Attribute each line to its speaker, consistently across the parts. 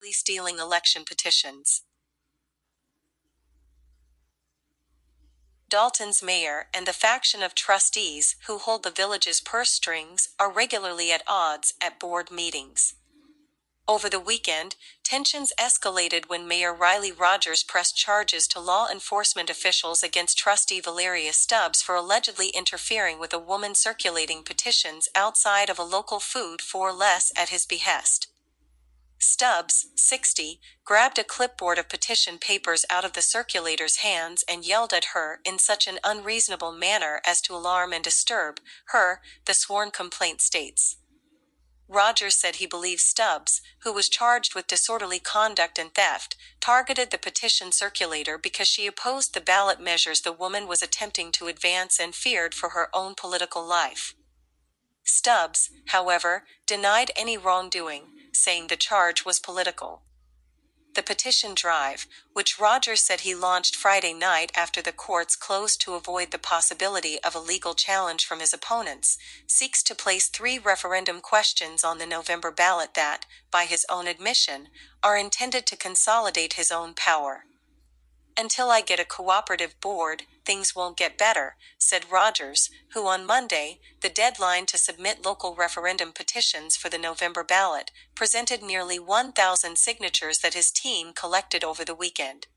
Speaker 1: allegedly stealing election petitions. Dolton's mayor and the faction of trustees who hold the village's purse strings are regularly at odds at board meetings. Over the weekend, tensions escalated when Mayor Riley Rogers pressed charges to law enforcement officials against trustee Valeria Stubbs for allegedly interfering with a woman circulating petitions outside of a local food for less at his behest. Stubbs, 60, grabbed a clipboard of petition papers out of the circulator's hands and yelled at her in such an unreasonable manner as to alarm and disturb her, the sworn complaint states. Rogers said he believes Stubbs, who was charged with disorderly conduct and theft, targeted the petition circulator because she opposed the ballot measures the woman was attempting to advance and feared for her own political life. Stubbs, however, denied any wrongdoing, saying the charge was political. The petition drive, which Rogers said he launched Friday night after the courts closed to avoid the possibility of a legal challenge from his opponents, seeks to place 3 referendum questions on the November ballot that, by his own admission, are intended to consolidate his own power. "Until I get a cooperative board, things won't get better," said Rogers, who on Monday, the deadline to submit local referendum petitions for the November ballot, presented nearly 1,000 signatures that his team collected over the weekend.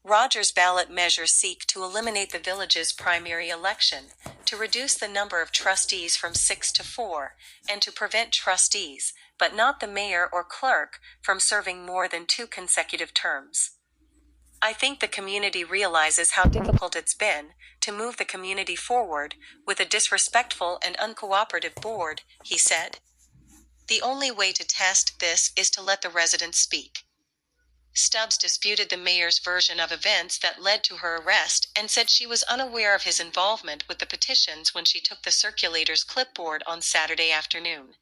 Speaker 1: Rogers' ballot measures seek to eliminate the village's primary election, to reduce the number of trustees from 6 to 4, and to prevent trustees, but not the mayor or clerk, from serving more than 2 consecutive terms. "I think the community realizes how difficult it's been to move the community forward with a disrespectful and uncooperative board," he said. "The only way to test this is to let the residents speak." Stubbs disputed the mayor's version of events that led to her arrest and said she was unaware of his involvement with the petitions when she took the circulator's clipboard on Saturday afternoon.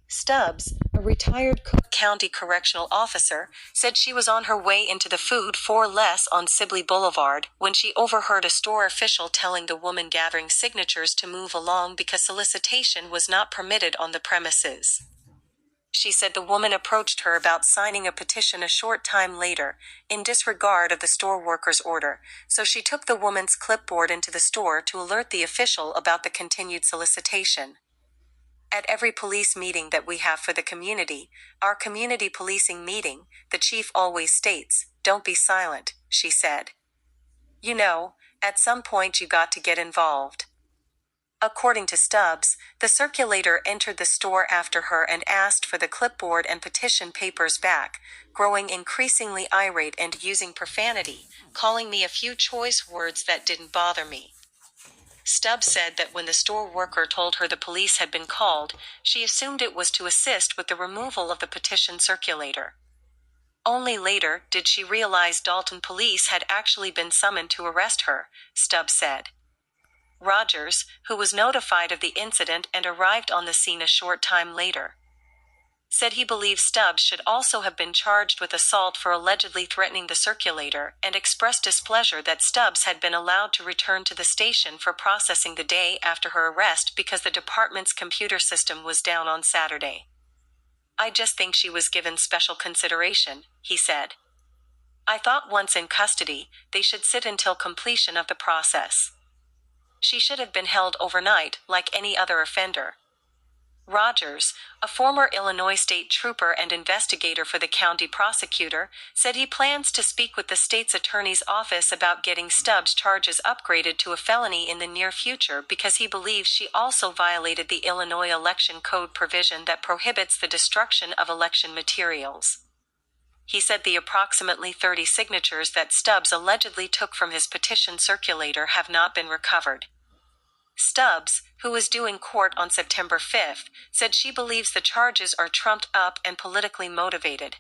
Speaker 1: Stubbs, a retired Cook County correctional officer, said she was on her way into the food for less on Sibley Boulevard when she overheard a store official telling the woman gathering signatures to move along because solicitation was not permitted on the premises. She said the woman approached her about signing a petition a short time later, in disregard of the store worker's order, so she took the woman's clipboard into the store to alert the official about the continued solicitation. "At every police meeting that we have for the community, our community policing meeting, the chief always states, 'Don't be silent,'" she said. "You know, at some point you got to get involved." According to Stubbs, the circulator entered the store after her and asked for the clipboard and petition papers back, growing increasingly irate and using profanity, calling me a few choice words that didn't bother me. Stubbs said that when the store worker told her the police had been called, she assumed it was to assist with the removal of the petition circulator. Only later did she realize Dolton police had actually been summoned to arrest her, Stubbs said. Rogers, who was notified of the incident and arrived on the scene a short time later, said he believes Stubbs should also have been charged with assault for allegedly threatening the circulator and expressed displeasure that Stubbs had been allowed to return to the station for processing the day after her arrest because the department's computer system was down on Saturday. "I just think she was given special consideration," he said. "I thought once in custody, they should sit until completion of the process. She should have been held overnight, like any other offender." Rogers, a former Illinois state trooper and investigator for the county prosecutor, said he plans to speak with the state's attorney's office about getting Stubbs' charges upgraded to a felony in the near future because he believes she also violated the Illinois Election Code provision that prohibits the destruction of election materials. He said the approximately 30 signatures that Stubbs allegedly took from his petition circulator have not been recovered. Stubbs, who is due in court on September 5th, said she believes the charges are trumped up and politically motivated.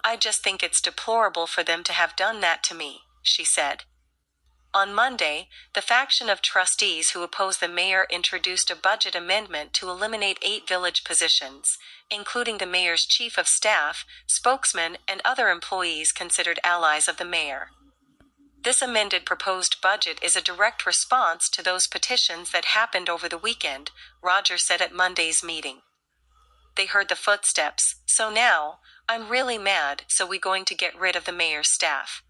Speaker 1: "I just think it's deplorable for them to have done that to me," she said. On Monday, the faction of trustees who oppose the mayor introduced a budget amendment to eliminate 8 village positions, including the mayor's chief of staff, spokesman, and other employees considered allies of the mayor. This amended proposed budget is a direct response to those petitions that happened over the weekend, Rogers said at Monday's meeting. "They heard the footsteps, so now, I'm really mad, so we going to get rid of the mayor's staff.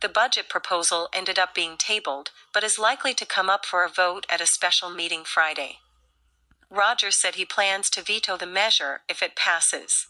Speaker 1: The budget proposal ended up being tabled, but is likely to come up for a vote at a special meeting Friday. Roger said he plans to veto the measure if it passes.